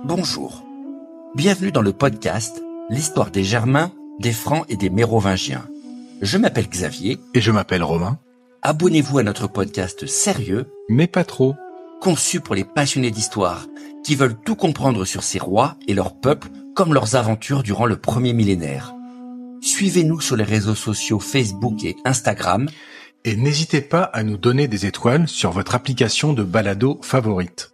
Bonjour, bienvenue dans le podcast L'histoire des Germains, des Francs et des Mérovingiens. Je m'appelle Xavier. Et je m'appelle Romain. Abonnez-vous à notre podcast sérieux, mais pas trop, conçu pour les passionnés d'histoire qui veulent tout comprendre sur ces rois et leurs peuples comme leurs aventures durant le premier millénaire. Suivez-nous sur les réseaux sociaux Facebook et Instagram. Et n'hésitez pas à nous donner des étoiles sur votre application de balado favorite.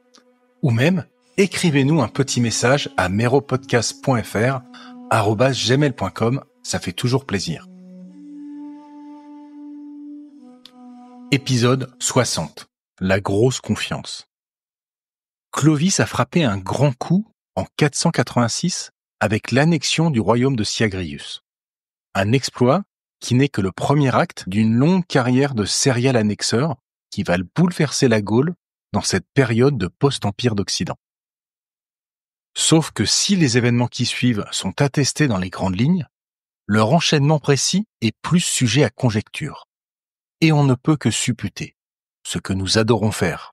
Ou même, écrivez-nous un petit message à meropodcast.fr@gmail.com, ça fait toujours plaisir. Épisode 60. La grosse confiance. Clovis a frappé un grand coup en 486 avec l'annexion du royaume de Syagrius. Un exploit qui n'est que le premier acte d'une longue carrière de serial annexeur qui va bouleverser la Gaule dans cette période de post-empire d'Occident. Sauf que si les événements qui suivent sont attestés dans les grandes lignes, leur enchaînement précis est plus sujet à conjecture. Et on ne peut que supputer, ce que nous adorons faire.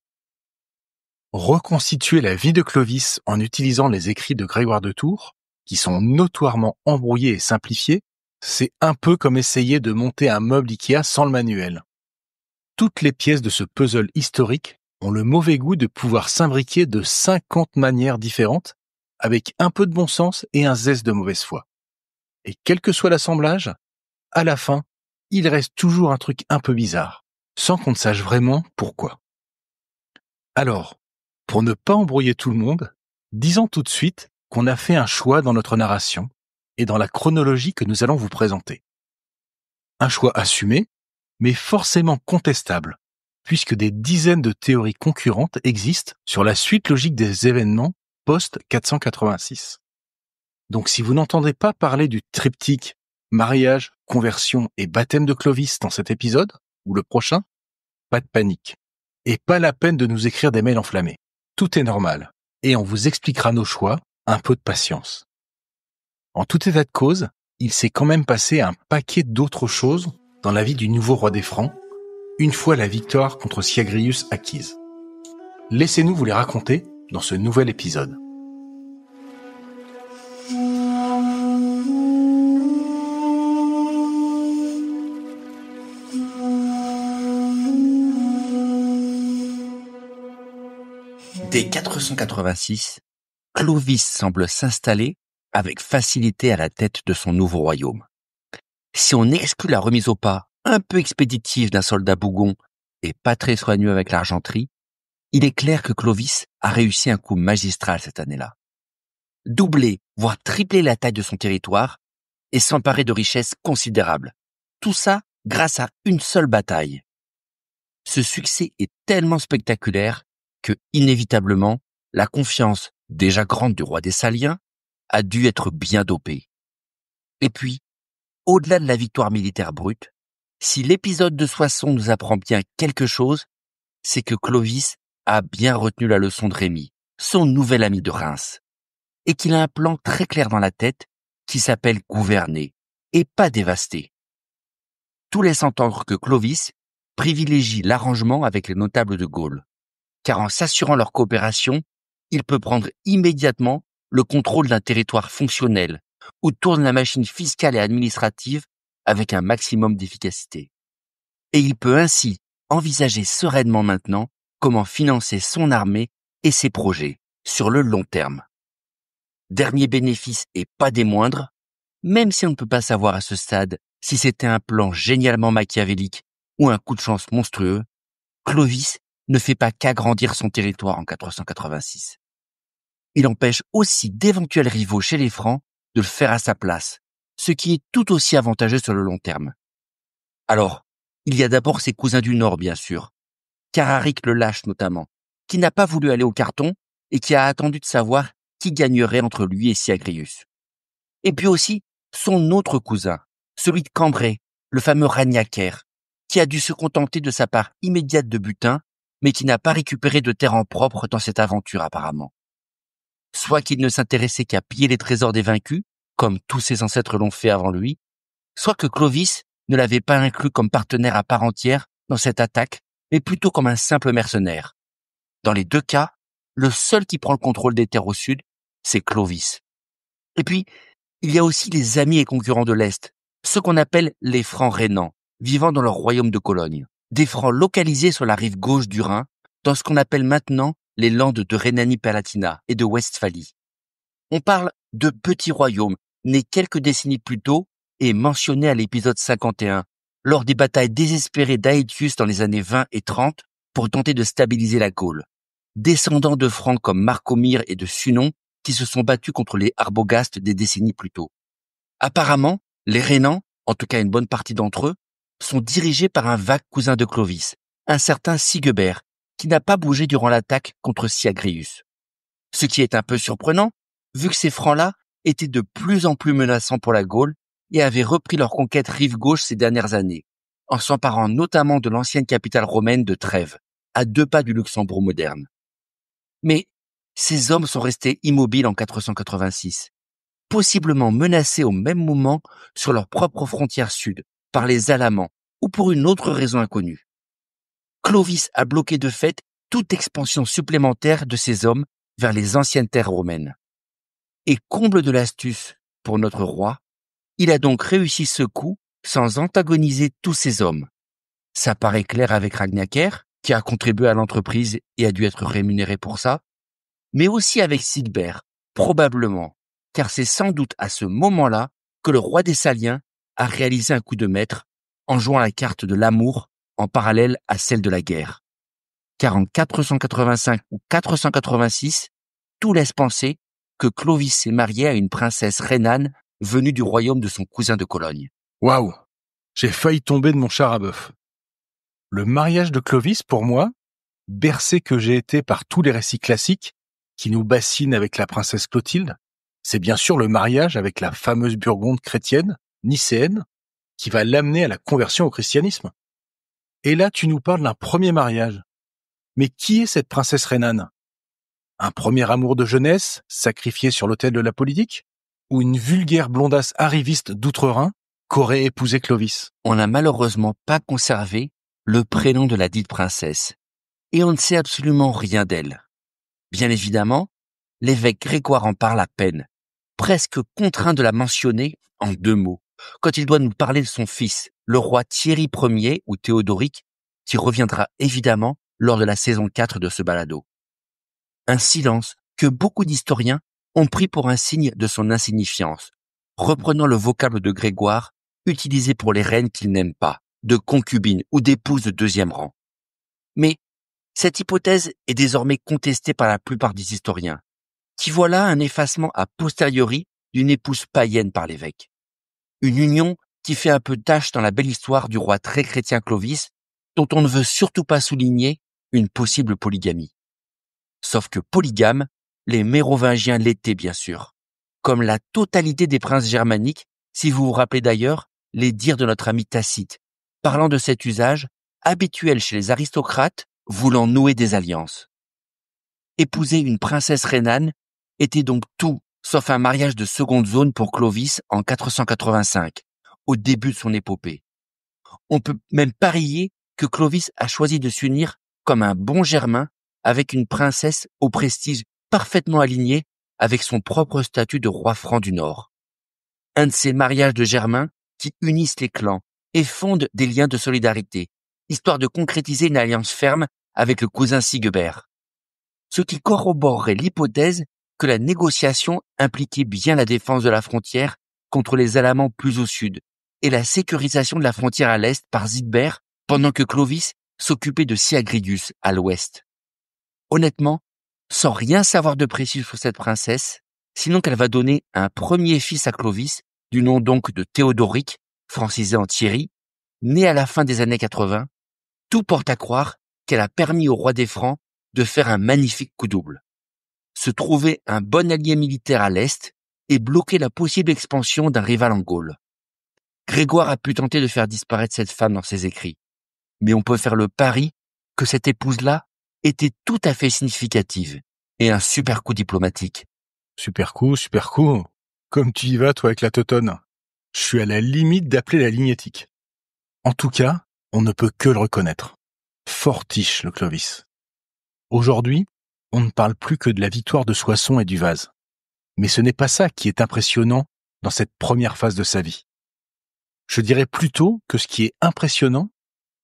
Reconstituer la vie de Clovis en utilisant les écrits de Grégoire de Tours, qui sont notoirement embrouillés et simplifiés, c'est un peu comme essayer de monter un meuble Ikea sans le manuel. Toutes les pièces de ce puzzle historique ont le mauvais goût de pouvoir s'imbriquer de 50 manières différentes, avec un peu de bon sens et un zeste de mauvaise foi. Et quel que soit l'assemblage, à la fin, il reste toujours un truc un peu bizarre, sans qu'on ne sache vraiment pourquoi. Alors, pour ne pas embrouiller tout le monde, disons tout de suite qu'on a fait un choix dans notre narration et dans la chronologie que nous allons vous présenter. Un choix assumé, mais forcément contestable, puisque des dizaines de théories concurrentes existent sur la suite logique des événements post-486. Donc si vous n'entendez pas parler du triptyque mariage, conversion et baptême de Clovis dans cet épisode, ou le prochain, pas de panique. Et pas la peine de nous écrire des mails enflammés. Tout est normal, et on vous expliquera nos choix, un peu de patience. En tout état de cause, il s'est quand même passé un paquet d'autres choses dans la vie du nouveau roi des Francs, une fois la victoire contre Syagrius acquise. Laissez-nous vous les raconter dans ce nouvel épisode. Dès 486, Clovis semble s'installer avec facilité à la tête de son nouveau royaume. Si on exclut la remise au pas un peu expéditive d'un soldat bougon et pas très soigneux avec l'argenterie, il est clair que Clovis a réussi un coup magistral cette année-là. Doubler, voire tripler la taille de son territoire et s'emparer de richesses considérables. Tout ça grâce à une seule bataille. Ce succès est tellement spectaculaire que, inévitablement, la confiance déjà grande du roi des Saliens a dû être bien dopée. Et puis, au-delà de la victoire militaire brute, si l'épisode de Soissons nous apprend bien quelque chose, c'est que Clovis a bien retenu la leçon de Rémy, son nouvel ami de Reims, et qu'il a un plan très clair dans la tête qui s'appelle gouverner, et pas dévaster. Tout laisse entendre que Clovis privilégie l'arrangement avec les notables de Gaule, car en s'assurant leur coopération, il peut prendre immédiatement le contrôle d'un territoire fonctionnel, où tourne la machine fiscale et administrative avec un maximum d'efficacité. Et il peut ainsi envisager sereinement maintenant comment financer son armée et ses projets sur le long terme. Dernier bénéfice et pas des moindres, même si on ne peut pas savoir à ce stade si c'était un plan génialement machiavélique ou un coup de chance monstrueux, Clovis ne fait pas qu'agrandir son territoire en 486. Il empêche aussi d'éventuels rivaux chez les Francs de le faire à sa place, ce qui est tout aussi avantageux sur le long terme. Alors, il y a d'abord ses cousins du Nord, bien sûr, Cararic le Lâche notamment, qui n'a pas voulu aller au carton et qui a attendu de savoir qui gagnerait entre lui et Syagrius. Et puis aussi son autre cousin, celui de Cambrai, le fameux Ragnacaire, qui a dû se contenter de sa part immédiate de butin, mais qui n'a pas récupéré de terre en propre dans cette aventure apparemment. soit qu'il ne s'intéressait qu'à piller les trésors des vaincus, comme tous ses ancêtres l'ont fait avant lui, soit que Clovis ne l'avait pas inclus comme partenaire à part entière dans cette attaque, mais plutôt comme un simple mercenaire. Dans les deux cas, le seul qui prend le contrôle des terres au sud, c'est Clovis. Et puis, il y a aussi les amis et concurrents de l'Est, ceux qu'on appelle les Francs rhénans, vivant dans leur royaume de Cologne. Des Francs localisés sur la rive gauche du Rhin, dans ce qu'on appelle maintenant les Landes de Rhénanie-Palatinat et de Westphalie. On parle de petits royaumes, nés quelques décennies plus tôt et mentionnés à l'épisode 51, lors des batailles désespérées d'Aetius dans les années 20 et 30 pour tenter de stabiliser la Gaule. Descendants de Francs comme Marcomir et de Sunon qui se sont battus contre les Arbogastes des décennies plus tôt. Apparemment, les Rhénans, en tout cas une bonne partie d'entre eux, sont dirigés par un vague cousin de Clovis, un certain Sigebert, qui n'a pas bougé durant l'attaque contre Syagrius. Ce qui est un peu surprenant, vu que ces Francs-là étaient de plus en plus menaçants pour la Gaule et avaient repris leur conquête rive gauche ces dernières années, en s'emparant notamment de l'ancienne capitale romaine de Trèves, à 2 pas du Luxembourg moderne. Mais ces hommes sont restés immobiles en 486, possiblement menacés au même moment sur leur propre frontière sud, par les Alamans, ou pour une autre raison inconnue. Clovis a bloqué de fait toute expansion supplémentaire de ces hommes vers les anciennes terres romaines. Et comble de l'astuce pour notre roi, il a donc réussi ce coup sans antagoniser tous ces hommes. Ça paraît clair avec Ragnacaire, qui a contribué à l'entreprise et a dû être rémunéré pour ça, mais aussi avec Sigebert, probablement, car c'est sans doute à ce moment-là que le roi des Saliens a réalisé un coup de maître en jouant la carte de l'amour en parallèle à celle de la guerre. Car en 485 ou 486, tout laisse penser que Clovis s'est marié à une princesse rhénane venue du royaume de son cousin de Cologne. Waouh! J'ai failli tomber de mon char à bœuf. Le mariage de Clovis, pour moi, bercé que j'ai été par tous les récits classiques qui nous bassinent avec la princesse Clotilde, c'est bien sûr le mariage avec la fameuse Burgonde chrétienne, nicéenne, qui va l'amener à la conversion au christianisme. Et là, tu nous parles d'un premier mariage. Mais qui est cette princesse rhénane? Un premier amour de jeunesse, sacrifié sur l'autel de la politique? Ou une vulgaire blondasse arriviste d'outre-Rhin qu'aurait épousé Clovis? On n'a malheureusement pas conservé le prénom de la dite princesse, et on ne sait absolument rien d'elle. Bien évidemment, l'évêque Grégoire en parle à peine, presque contraint de la mentionner en 2 mots, quand il doit nous parler de son fils, le roi Thierry Ier ou Théodoric, qui reviendra évidemment lors de la saison 4 de ce balado. Un silence que beaucoup d'historiens ont pris pour un signe de son insignifiance, reprenant le vocable de Grégoire utilisé pour les reines qu'il n'aime pas, de concubines ou d'épouses de 2e rang. Mais cette hypothèse est désormais contestée par la plupart des historiens, qui voient là un effacement a posteriori d'une épouse païenne par l'évêque. Une union qui fait un peu tache dans la belle histoire du roi très chrétien Clovis, dont on ne veut surtout pas souligner une possible polygamie. Sauf que polygames, les Mérovingiens l'étaient bien sûr, comme la totalité des princes germaniques, si vous vous rappelez d'ailleurs les dires de notre ami Tacite, parlant de cet usage habituel chez les aristocrates voulant nouer des alliances. Épouser une princesse rhénane était donc tout sauf un mariage de seconde zone pour Clovis en 485, au début de son épopée. On peut même parier que Clovis a choisi de s'unir comme un bon Germain avec une princesse au prestige parfaitement aligné avec son propre statut de roi franc du Nord. Un de ces mariages de Germains qui unissent les clans et fondent des liens de solidarité, histoire de concrétiser une alliance ferme avec le cousin Sigebert. Ce qui corroborerait l'hypothèse que la négociation impliquait bien la défense de la frontière contre les Alamans plus au sud et la sécurisation de la frontière à l'est par Sigebert pendant que Clovis s'occupait de Syagrius à l'ouest. Honnêtement, sans rien savoir de précis sur cette princesse, sinon qu'elle va donner un premier fils à Clovis, du nom donc de Théodoric, francisé en Thierry, né à la fin des années 80, tout porte à croire qu'elle a permis au roi des Francs de faire un magnifique coup double. Se trouver un bon allié militaire à l'Est et bloquer la possible expansion d'un rival en Gaule. Grégoire a pu tenter de faire disparaître cette femme dans ses écrits, mais on peut faire le pari que cette épouse-là était tout à fait significative et un super coup diplomatique, Super coup, super coup. Comme tu y vas, toi, avec la teutonne. Je suis à la limite d'appeler la lignétique. En tout cas, on ne peut que le reconnaître. Fortiche, le Clovis. Aujourd'hui, on ne parle plus que de la victoire de Soissons et du Vase. Mais ce n'est pas ça qui est impressionnant dans cette première phase de sa vie. Je dirais plutôt que ce qui est impressionnant,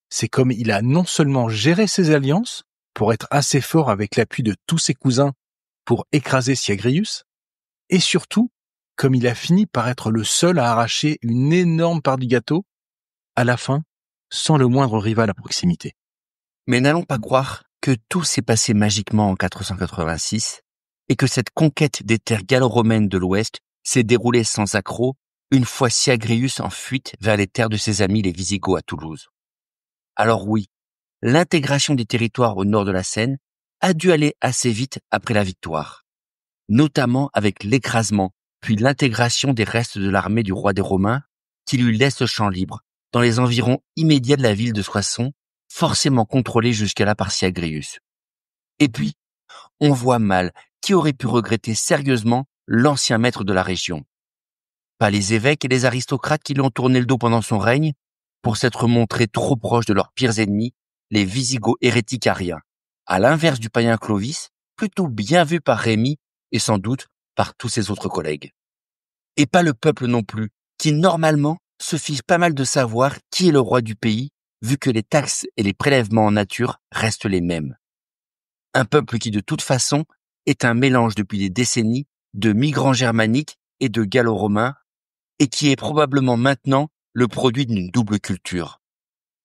c'est comme il a non seulement géré ses alliances pour être assez fort avec l'appui de tous ses cousins pour écraser Siagrius, et surtout, comme il a fini par être le seul à arracher une énorme part du gâteau, à la fin, sans le moindre rival à proximité. Mais n'allons pas croire que tout s'est passé magiquement en 486 et que cette conquête des terres gallo-romaines de l'Ouest s'est déroulée sans accroc une fois Siagrius en fuite vers les terres de ses amis les Visigoths à Toulouse. Alors oui, l'intégration des territoires au nord de la Seine a dû aller assez vite après la victoire, notamment avec l'écrasement puis l'intégration des restes de l'armée du roi des Romains qui lui laisse le champ libre dans les environs immédiats de la ville de Soissons, forcément contrôlée jusqu'à-là par Siagrius. Et puis, on voit mal qui aurait pu regretter sérieusement l'ancien maître de la région. Pas les évêques et les aristocrates qui lui ont tourné le dos pendant son règne, pour s'être montrés trop proches de leurs pires ennemis, les Visigoths hérétiques ariens, à l'inverse du païen Clovis, plutôt bien vu par Rémi et sans doute par tous ses autres collègues. Et pas le peuple non plus, qui normalement se fiche pas mal de savoir qui est le roi du pays, vu que les taxes et les prélèvements en nature restent les mêmes. Un peuple qui de toute façon est un mélange depuis des décennies de migrants germaniques et de gallo-romains, et qui est probablement maintenant le produit d'une double culture.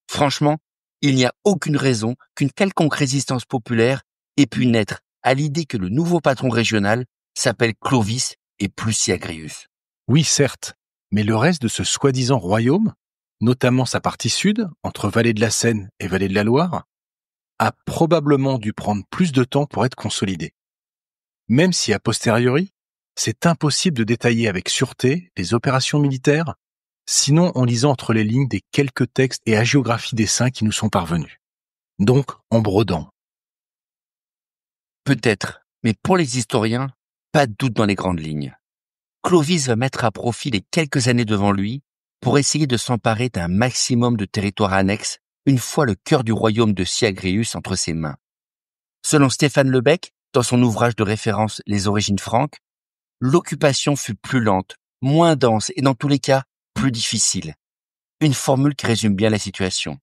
Franchement, il n'y a aucune raison qu'une quelconque résistance populaire ait pu naître à l'idée que le nouveau patron régional s'appelle Clovis et plus Siagrius. Oui, certes, mais le reste de ce soi-disant royaume, notamment sa partie sud, entre vallée de la Seine et vallée de la Loire, a probablement dû prendre plus de temps pour être consolidé. Même si a posteriori, c'est impossible de détailler avec sûreté les opérations militaires, sinon en lisant entre les lignes des quelques textes et hagiographies des saints qui nous sont parvenus. Donc en brodant. Peut-être, mais pour les historiens, pas de doute dans les grandes lignes. Clovis va mettre à profit les quelques années devant lui pour essayer de s'emparer d'un maximum de territoires annexes une fois le cœur du royaume de Siagrius entre ses mains. Selon Stéphane Lebec, dans son ouvrage de référence Les origines franques, l'occupation fut plus lente, moins dense et dans tous les cas, plus difficile. Une formule qui résume bien la situation.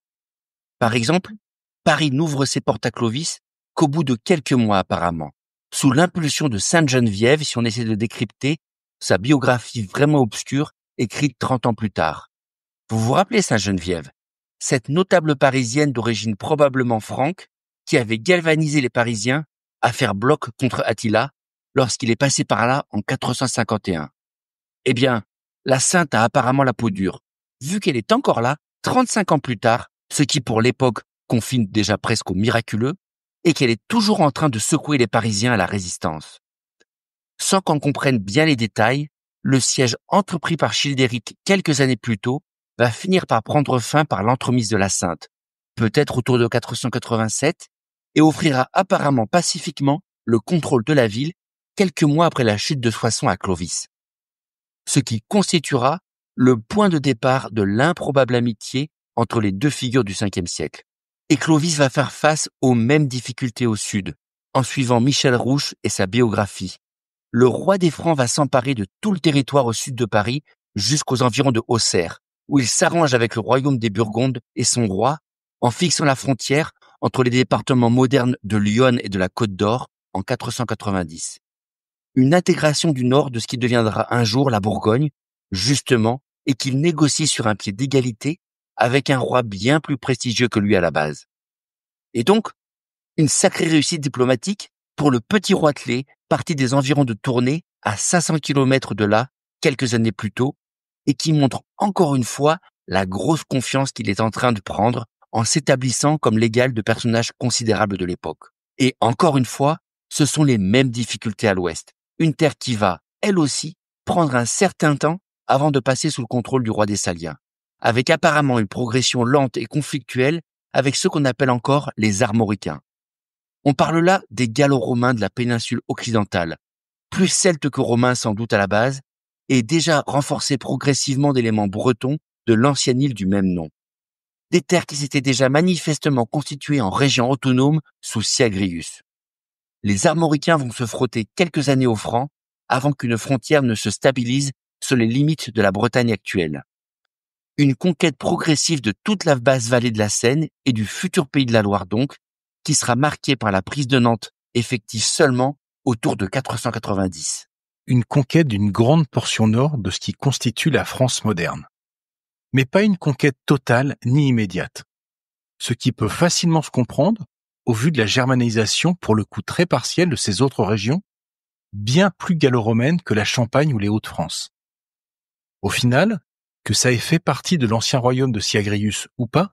Par exemple, Paris n'ouvre ses portes à Clovis qu'au bout de quelques mois apparemment, sous l'impulsion de Sainte-Geneviève si on essaie de décrypter sa biographie vraiment obscure écrite 30 ans plus tard. Vous vous rappelez Sainte-Geneviève, cette notable parisienne d'origine probablement franque qui avait galvanisé les Parisiens à faire bloc contre Attila lorsqu'il est passé par là en 451. Eh bien, la sainte a apparemment la peau dure, vu qu'elle est encore là 35 ans plus tard, ce qui pour l'époque confine déjà presque au miraculeux, et qu'elle est toujours en train de secouer les Parisiens à la résistance. Sans qu'on comprenne bien les détails, le siège entrepris par Childéric quelques années plus tôt va finir par prendre fin par l'entremise de la Sainte, peut-être autour de 487, et offrira apparemment pacifiquement le contrôle de la ville quelques mois après la chute de Soissons à Clovis. Ce qui constituera le point de départ de l'improbable amitié entre les deux figures du Ve siècle. Et Clovis va faire face aux mêmes difficultés au sud, en suivant Michel Rouche et sa biographie. Le roi des Francs va s'emparer de tout le territoire au sud de Paris jusqu'aux environs de Auxerre, où il s'arrange avec le royaume des Burgondes et son roi en fixant la frontière entre les départements modernes de l'Yonne et de la Côte d'Or en 490. Une intégration du nord de ce qui deviendra un jour la Bourgogne, justement, et qu'il négocie sur un pied d'égalité avec un roi bien plus prestigieux que lui à la base. Et donc, une sacrée réussite diplomatique pour le petit roitelet parti des environs de Tournai à 500 km de là, quelques années plus tôt, et qui montre encore une fois la grosse confiance qu'il est en train de prendre en s'établissant comme l'égal de personnages considérables de l'époque. Et encore une fois, ce sont les mêmes difficultés à l'ouest. Une terre qui va, elle aussi, prendre un certain temps avant de passer sous le contrôle du roi des Saliens, avec apparemment une progression lente et conflictuelle avec ceux qu'on appelle encore les Armoricains. On parle là des Gallo-Romains de la péninsule occidentale, plus celte que romain sans doute à la base, et déjà renforcé progressivement d'éléments bretons de l'ancienne île du même nom. Des terres qui s'étaient déjà manifestement constituées en régions autonomes sous Syagrius. Les Armoricains vont se frotter quelques années aux Francs avant qu'une frontière ne se stabilise sur les limites de la Bretagne actuelle. Une conquête progressive de toute la basse vallée de la Seine et du futur pays de la Loire donc, qui sera marquée par la prise de Nantes effective seulement autour de 490. Une conquête d'une grande portion nord de ce qui constitue la France moderne. Mais pas une conquête totale ni immédiate. Ce qui peut facilement se comprendre au vu de la germanisation pour le coup très partielle de ces autres régions, bien plus gallo-romaines que la Champagne ou les Hauts-de-France. Au final, que ça ait fait partie de l'ancien royaume de Syagrius ou pas,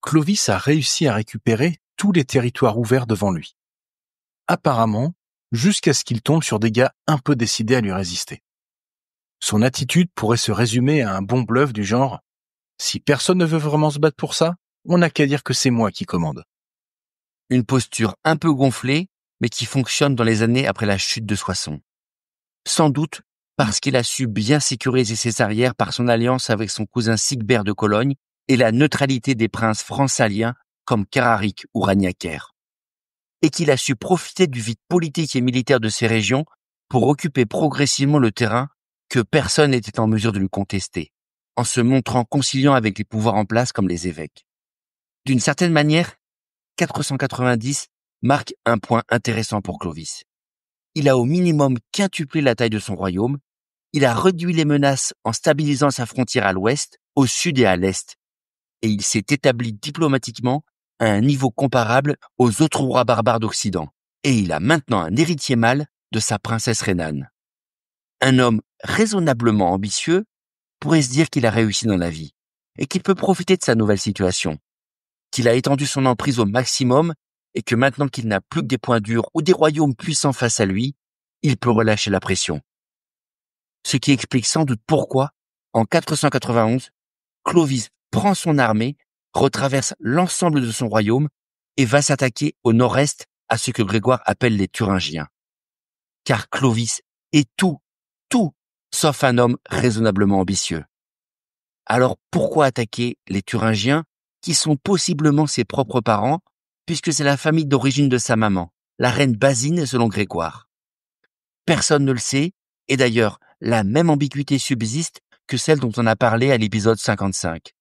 Clovis a réussi à récupérer tous les territoires ouverts devant lui. Apparemment, jusqu'à ce qu'il tombe sur des gars un peu décidés à lui résister. Son attitude pourrait se résumer à un bon bluff du genre « Si personne ne veut vraiment se battre pour ça, on n'a qu'à dire que c'est moi qui commande. » Une posture un peu gonflée, mais qui fonctionne dans les années après la chute de Soissons. Sans doute parce qu'il a su bien sécuriser ses arrières par son alliance avec son cousin Sigbert de Cologne et la neutralité des princes francaliens comme Cararic ou Ragnacaire. Et qu'il a su profiter du vide politique et militaire de ces régions pour occuper progressivement le terrain que personne n'était en mesure de lui contester, en se montrant conciliant avec les pouvoirs en place comme les évêques. D'une certaine manière, 490 marque un point intéressant pour Clovis. Il a au minimum quintuplé la taille de son royaume, il a réduit les menaces en stabilisant sa frontière à l'ouest, au sud et à l'est, et il s'est établi diplomatiquement à un niveau comparable aux autres rois barbares d'Occident, et il a maintenant un héritier mâle de sa princesse rhénane. Un homme raisonnablement ambitieux pourrait se dire qu'il a réussi dans la vie, et qu'il peut profiter de sa nouvelle situation, qu'il a étendu son emprise au maximum, et que maintenant qu'il n'a plus que des points durs ou des royaumes puissants face à lui, il peut relâcher la pression. Ce qui explique sans doute pourquoi, en 491, Clovis prend son armée, retraverse l'ensemble de son royaume et va s'attaquer au nord-est à ce que Grégoire appelle les Thuringiens. Car Clovis est tout, sauf un homme raisonnablement ambitieux. Alors pourquoi attaquer les Thuringiens, qui sont possiblement ses propres parents, puisque c'est la famille d'origine de sa maman, la reine Basine selon Grégoire? Personne ne le sait, et d'ailleurs, la même ambiguïté subsiste que celle dont on a parlé à l'épisode 55.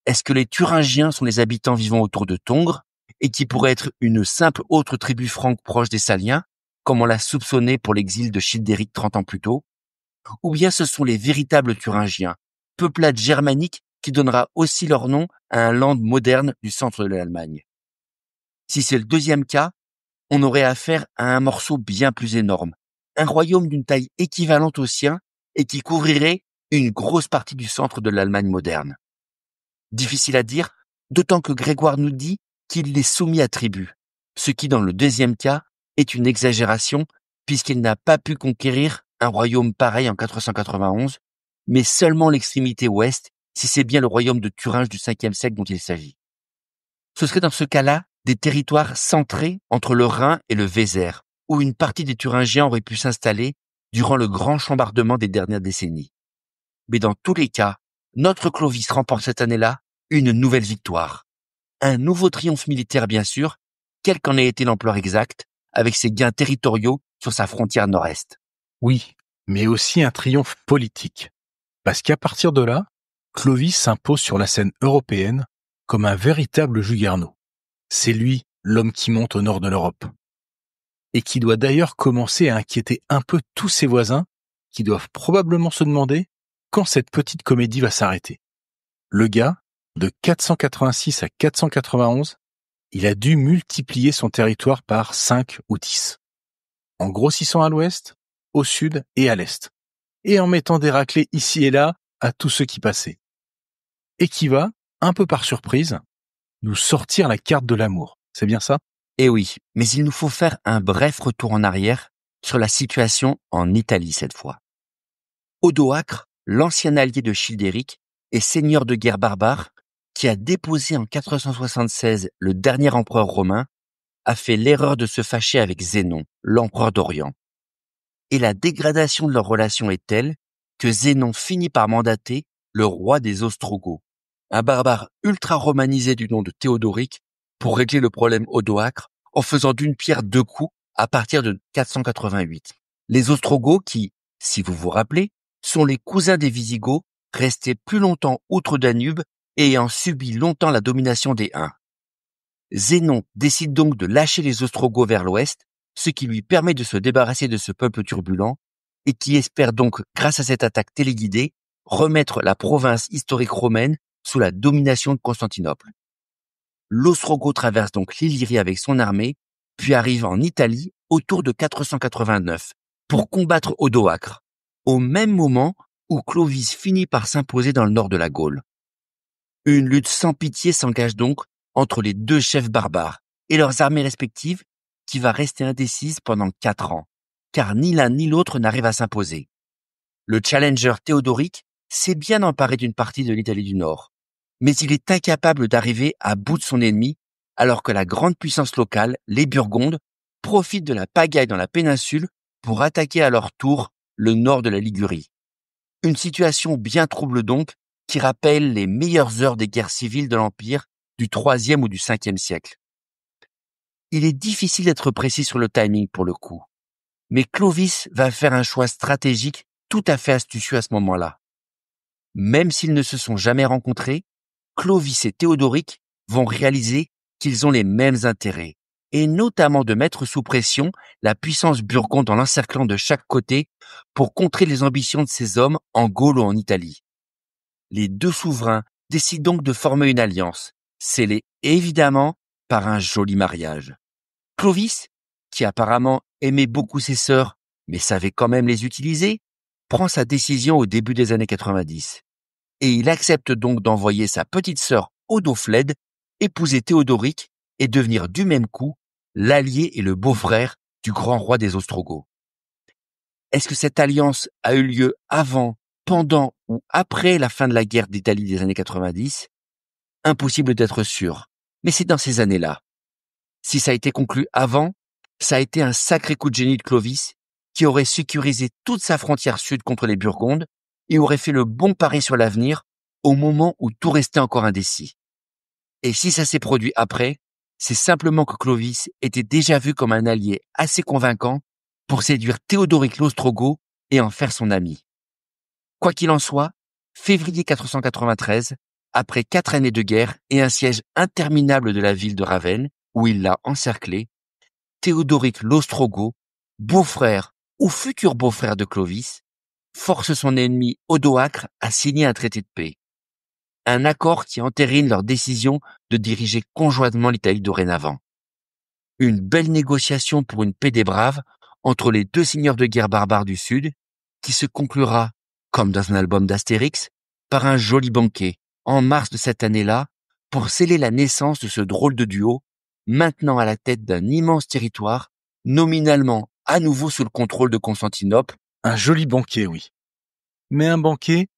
Est-ce que les Thuringiens sont les habitants vivant autour de Tongres, et qui pourraient être une simple autre tribu franque proche des Saliens, comme on l'a soupçonné pour l'exil de Childéric 30 ans plus tôt? Ou bien ce sont les véritables Thuringiens, peuplade germanique qui donnera aussi leur nom à un land moderne du centre de l'Allemagne? Si c'est le deuxième cas, on aurait affaire à un morceau bien plus énorme, un royaume d'une taille équivalente au sien et qui couvrirait une grosse partie du centre de l'Allemagne moderne. Difficile à dire, d'autant que Grégoire nous dit qu'il les soumis à tribu, ce qui dans le deuxième cas est une exagération puisqu'il n'a pas pu conquérir un royaume pareil en 491, mais seulement l'extrémité ouest, si c'est bien le royaume de Thuringe du 5e siècle dont il s'agit. Ce serait dans ce cas-là des territoires centrés entre le Rhin et le Vézère, où une partie des Thuringiens aurait pu s'installer durant le grand chambardement des dernières décennies. Mais dans tous les cas, notre Clovis remporte cette année-là une nouvelle victoire. Un nouveau triomphe militaire bien sûr, quelle qu'en ait été l'ampleur exacte, avec ses gains territoriaux sur sa frontière nord-est. Oui, mais aussi un triomphe politique. Parce qu'à partir de là, Clovis s'impose sur la scène européenne comme un véritable juggernaut. C'est lui, l'homme qui monte au nord de l'Europe. Et qui doit d'ailleurs commencer à inquiéter un peu tous ses voisins, qui doivent probablement se demander quand cette petite comédie va s'arrêter. Le gars, de 486 à 491, il a dû multiplier son territoire par 5 ou 10. En grossissant à l'ouest, au sud et à l'est. Et en mettant des raclées ici et là à tous ceux qui passaient. Et qui va, un peu par surprise, nous sortir la carte de l'amour. C'est bien ça? Eh oui, mais il nous faut faire un bref retour en arrière sur la situation en Italie cette fois. Odoacre, l'ancien allié de Childéric et seigneur de guerre barbare, qui a déposé en 476 le dernier empereur romain, a fait l'erreur de se fâcher avec Zénon, l'empereur d'Orient. et la dégradation de leur relation est telle que Zénon finit par mandater le roi des Ostrogoths, un barbare ultra romanisé du nom de Théodoric, pour régler le problème odoacre en faisant d'une pierre deux coups à partir de 488. Les Ostrogoths qui, si vous vous rappelez, sont les cousins des Visigoths, restés plus longtemps outre-Danube et ayant subi longtemps la domination des Huns. Zénon décide donc de lâcher les Ostrogoths vers l'ouest, ce qui lui permet de se débarrasser de ce peuple turbulent et qui espère donc, grâce à cette attaque téléguidée, remettre la province historique romaine sous la domination de Constantinople. L'Ostrogoth traverse donc l'Illyrie avec son armée, puis arrive en Italie autour de 489 pour combattre Odoacre, au même moment où Clovis finit par s'imposer dans le nord de la Gaule. Une lutte sans pitié s'engage donc entre les deux chefs barbares et leurs armées respectives qui va rester indécise pendant 4 ans, car ni l'un ni l'autre n'arrive à s'imposer. Le challenger Théodoric s'est bien emparé d'une partie de l'Italie du Nord, mais il est incapable d'arriver à bout de son ennemi alors que la grande puissance locale, les Burgondes, profitent de la pagaille dans la péninsule pour attaquer à leur tour le nord de la Ligurie. Une situation bien trouble donc qui rappelle les meilleures heures des guerres civiles de l'Empire du IIIe ou du Ve siècle. Il est difficile d'être précis sur le timing pour le coup, mais Clovis va faire un choix stratégique tout à fait astucieux à ce moment-là. Même s'ils ne se sont jamais rencontrés, Clovis et Théodoric vont réaliser qu'ils ont les mêmes intérêts, et notamment de mettre sous pression la puissance burgonde en l'encerclant de chaque côté pour contrer les ambitions de ces hommes en Gaule ou en Italie. Les deux souverains décident donc de former une alliance, scellée évidemment par un joli mariage. Clovis, qui apparemment aimait beaucoup ses sœurs, mais savait quand même les utiliser, prend sa décision au début des années 90. Et il accepte donc d'envoyer sa petite sœur Odoflède épouser Théodoric et devenir du même coup l'allié et le beau-frère du grand roi des Ostrogoths. Est-ce que cette alliance a eu lieu avant, pendant ou après la fin de la guerre d'Italie des années 90 ? Impossible d'être sûr, mais c'est dans ces années-là. Si ça a été conclu avant, ça a été un sacré coup de génie de Clovis qui aurait sécurisé toute sa frontière sud contre les Burgondes et aurait fait le bon pari sur l'avenir au moment où tout restait encore indécis. Et si ça s'est produit après, c'est simplement que Clovis était déjà vu comme un allié assez convaincant pour séduire Théodoric l'Ostrogoth et en faire son ami. Quoi qu'il en soit, février 493, après 4 années de guerre et un siège interminable de la ville de Ravenne, où il l'a encerclée, Théodoric l'Ostrogoth, beau-frère ou futur beau-frère de Clovis, force son ennemi Odoacre à signer un traité de paix. Un accord qui entérine leur décision de diriger conjointement l'Italie dorénavant. Une belle négociation pour une paix des braves entre les deux seigneurs de guerre barbares du Sud, qui se conclura, comme dans un album d'Astérix, par un joli banquet, en mars de cette année-là, pour sceller la naissance de ce drôle de duo, maintenant à la tête d'un immense territoire, nominalement à nouveau sous le contrôle de Constantinople. Un joli banquet, oui. Mais un banquet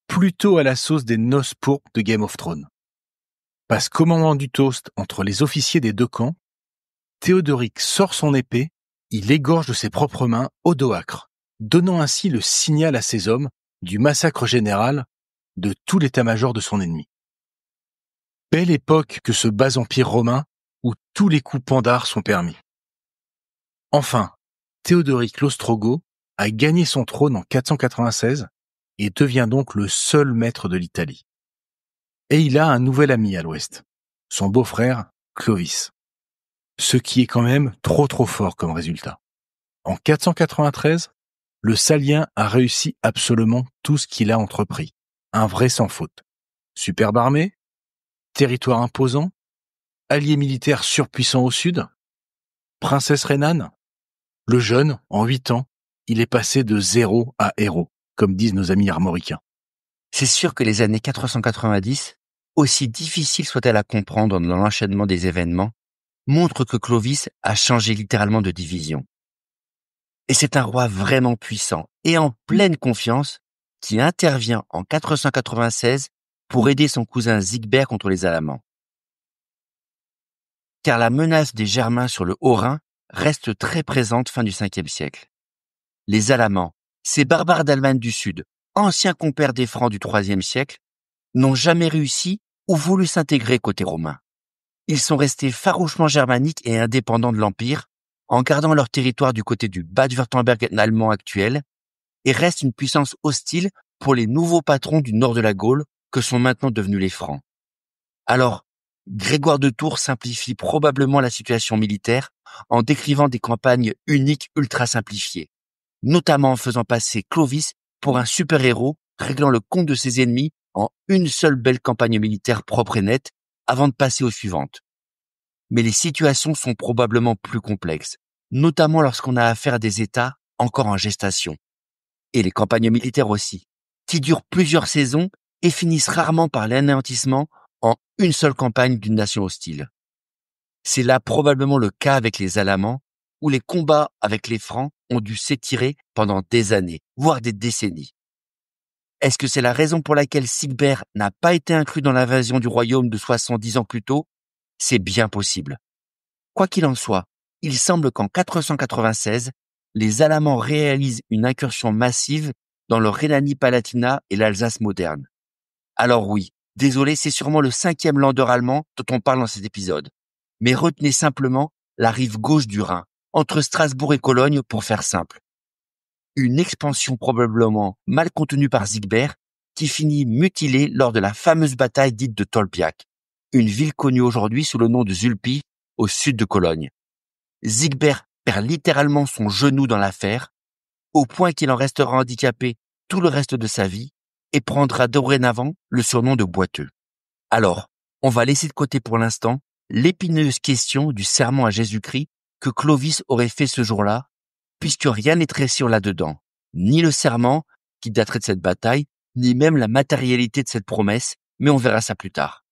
plutôt à la sauce des noces pourpres de Game of Thrones. Parce qu'au moment du toast entre les officiers des deux camps, Théodoric sort son épée, il égorge de ses propres mains Odoacre, donnant ainsi le signal à ses hommes du massacre général de tout l'état-major de son ennemi. Belle époque que ce bas empire romain où tous les coups pandards sont permis. Enfin, Théodoric l'Ostrogoth a gagné son trône en 496 et devient donc le seul maître de l'Italie. Et il a un nouvel ami à l'ouest, son beau-frère Clovis. Ce qui est quand même trop fort comme résultat. En 493, le Salien a réussi absolument tout ce qu'il a entrepris. Un vrai sans faute. Superbe armée, territoire imposant, alliés militaires surpuissants au sud, princesse rhénane. Le jeune, en 8 ans, il est passé de 0 à héros, comme disent nos amis armoricains. C'est sûr que les années 490, aussi difficiles soient-elles à comprendre dans l'enchaînement des événements, montrent que Clovis a changé littéralement de division. Et c'est un roi vraiment puissant et en pleine confiance qui intervient en 496 pour aider son cousin Sigbert contre les Alamans. Car la menace des Germains sur le Haut-Rhin reste très présente fin du Ve siècle. Les Alamans, ces barbares d'Allemagne du Sud, anciens compères des Francs du IIIe siècle, n'ont jamais réussi ou voulu s'intégrer côté romain. Ils sont restés farouchement germaniques et indépendants de l'Empire, en gardant leur territoire du côté du Bade-Wurtemberg allemand actuel, et restent une puissance hostile pour les nouveaux patrons du nord de la Gaule que sont maintenant devenus les Francs. Alors, Grégoire de Tours simplifie probablement la situation militaire en décrivant des campagnes uniques ultra simplifiées, notamment en faisant passer Clovis pour un super-héros réglant le compte de ses ennemis en une seule belle campagne militaire propre et nette avant de passer aux suivantes. Mais les situations sont probablement plus complexes, notamment lorsqu'on a affaire à des États encore en gestation. Et les campagnes militaires aussi, qui durent plusieurs saisons et finissent rarement par l'anéantissement en une seule campagne d'une nation hostile. C'est là probablement le cas avec les Alamans, où les combats avec les Francs ont dû s'étirer pendant des années, voire des décennies. Est-ce que c'est la raison pour laquelle Sigebert n'a pas été inclus dans l'invasion du royaume de 70 ans plus tôt? C'est bien possible. Quoi qu'il en soit, il semble qu'en 496, les Alamans réalisent une incursion massive dans le Rhénanie-Palatinat et l'Alsace moderne. Alors oui, désolé, c'est sûrement le 5e Länder allemand dont on parle dans cet épisode. Mais retenez simplement la rive gauche du Rhin, entre Strasbourg et Cologne pour faire simple. Une expansion probablement mal contenue par Sigebert qui finit mutilée lors de la fameuse bataille dite de Tolbiac, une ville connue aujourd'hui sous le nom de Zulpich au sud de Cologne. Sigebert perd littéralement son genou dans l'affaire, au point qu'il en restera handicapé tout le reste de sa vie et prendra dorénavant le surnom de boiteux. Alors, on va laisser de côté pour l'instant l'épineuse question du serment à Jésus-Christ que Clovis aurait fait ce jour-là, puisque rien n'est très sûr là-dedans, ni le serment qui daterait de cette bataille, ni même la matérialité de cette promesse, mais on verra ça plus tard.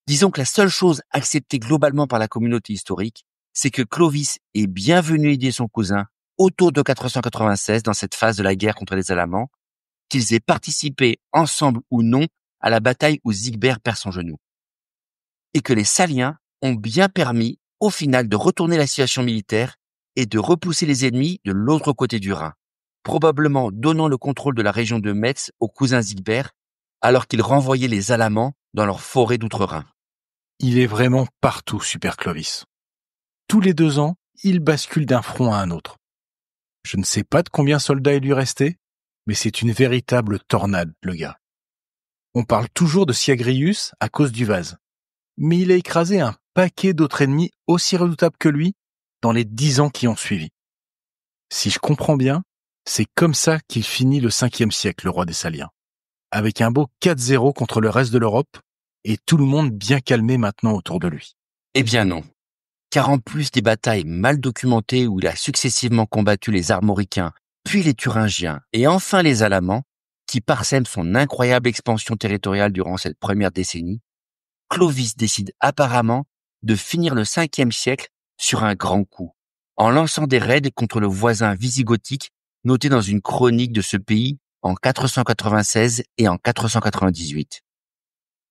Disons que la seule chose acceptée globalement par la communauté historique, c'est que Clovis est bien venu aider son cousin autour de 496 dans cette phase de la guerre contre les Alamans, qu'ils aient participé ensemble ou non à la bataille où Sigebert perd son genou. Et que les Saliens ont bien permis, au final, de retourner la situation militaire et de repousser les ennemis de l'autre côté du Rhin, probablement donnant le contrôle de la région de Metz au cousin Sigebert, alors qu'ils renvoyaient les Alamans dans leur forêt d'outre-Rhin. Il est vraiment partout, Super Clovis. Tous les 2 ans, il bascule d'un front à un autre. Je ne sais pas de combien soldats il lui restait, mais c'est une véritable tornade, le gars. On parle toujours de Syagrius à cause du vase, mais il a écrasé un paquet d'autres ennemis aussi redoutables que lui dans les 10 ans qui ont suivi. Si je comprends bien, c'est comme ça qu'il finit le 5e siècle, le roi des Saliens, avec un beau 4-0 contre le reste de l'Europe et tout le monde bien calmé maintenant autour de lui. Eh bien non. Car en plus des batailles mal documentées où il a successivement combattu les Armoricains, puis les Thuringiens et enfin les Alamans, qui parsèment son incroyable expansion territoriale durant cette première décennie, Clovis décide apparemment de finir le 5e siècle sur un grand coup, en lançant des raids contre le voisin visigothique noté dans une chronique de ce pays en 496 et en 498.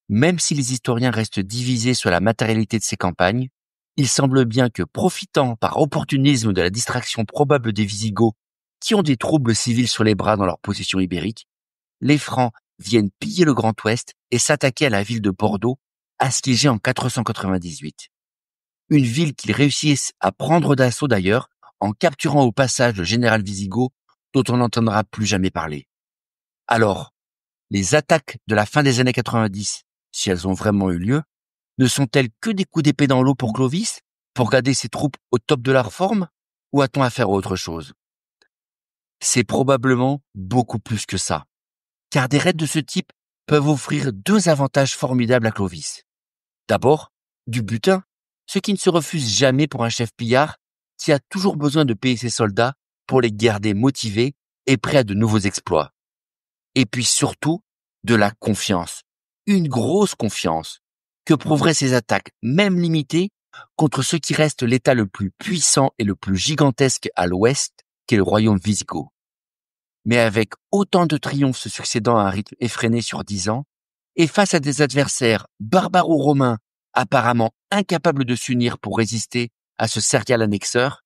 Même si les historiens restent divisés sur la matérialité de ces campagnes, il semble bien que, profitant par opportunisme de la distraction probable des Visigoths qui ont des troubles civils sur les bras dans leur possession ibérique, les Francs viennent piller le Grand Ouest et s'attaquer à la ville de Bordeaux, assiégée en 498. Une ville qu'ils réussissent à prendre d'assaut d'ailleurs, en capturant au passage le général Visigoth, dont on n'entendra plus jamais parler. Alors, les attaques de la fin des années 90, si elles ont vraiment eu lieu, ne sont-elles que des coups d'épée dans l'eau pour Clovis, pour garder ses troupes au top de leur forme, ou a-t-on affaire à autre chose? C'est probablement beaucoup plus que ça, car des raids de ce type peuvent offrir 2 avantages formidables à Clovis. D'abord, du butin, ce qui ne se refuse jamais pour un chef pillard qui a toujours besoin de payer ses soldats pour les garder motivés et prêts à de nouveaux exploits. Et puis surtout, de la confiance, une grosse confiance, que prouveraient ces attaques, même limitées, contre ce qui reste l'état le plus puissant et le plus gigantesque à l'ouest, qu'est le royaume wisigoth. Mais avec autant de triomphes se succédant à un rythme effréné sur 10 ans, et face à des adversaires barbaro-romains apparemment incapables de s'unir pour résister à ce serial annexeur,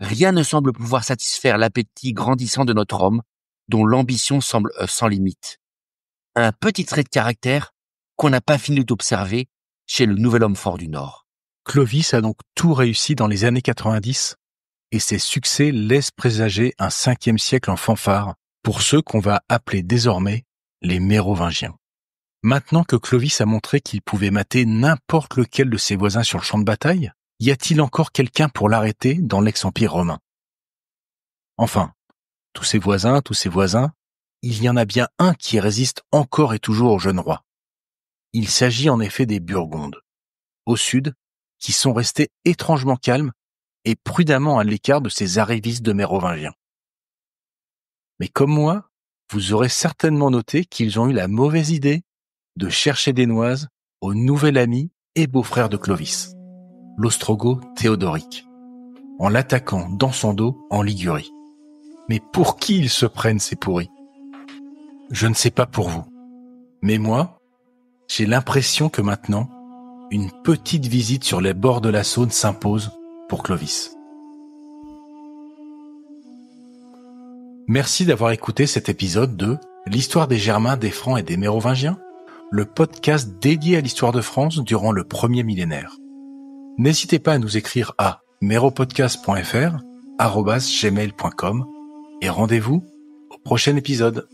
rien ne semble pouvoir satisfaire l'appétit grandissant de notre homme, dont l'ambition semble sans limite. Un petit trait de caractère qu'on n'a pas fini d'observer chez le nouvel homme fort du Nord. Clovis a donc tout réussi dans les années 90 et ses succès laissent présager un 5e siècle en fanfare pour ceux qu'on va appeler désormais les Mérovingiens. Maintenant que Clovis a montré qu'il pouvait mater n'importe lequel de ses voisins sur le champ de bataille, y a-t-il encore quelqu'un pour l'arrêter dans l'ex-empire romain? Enfin, tous ses voisins, il y en a bien un qui résiste encore et toujours au jeune roi. Il s'agit en effet des Burgondes, au sud, qui sont restés étrangement calmes et prudemment à l'écart de ces arrivistes de Mérovingiens. Mais comme moi, vous aurez certainement noté qu'ils ont eu la mauvaise idée de chercher des noises au nouvel ami et beau-frère de Clovis, l'Ostrogoth Théodoric, en l'attaquant dans son dos en Ligurie. Mais pour qui ils se prennent, ces pourris? Je ne sais pas pour vous, mais moi, j'ai l'impression que maintenant, une petite visite sur les bords de la Saône s'impose pour Clovis. Merci d'avoir écouté cet épisode de L'histoire des Germains, des Francs et des Mérovingiens, le podcast dédié à l'histoire de France durant le premier millénaire. N'hésitez pas à nous écrire à meropodcast.fr@gmail.com et rendez-vous au prochain épisode.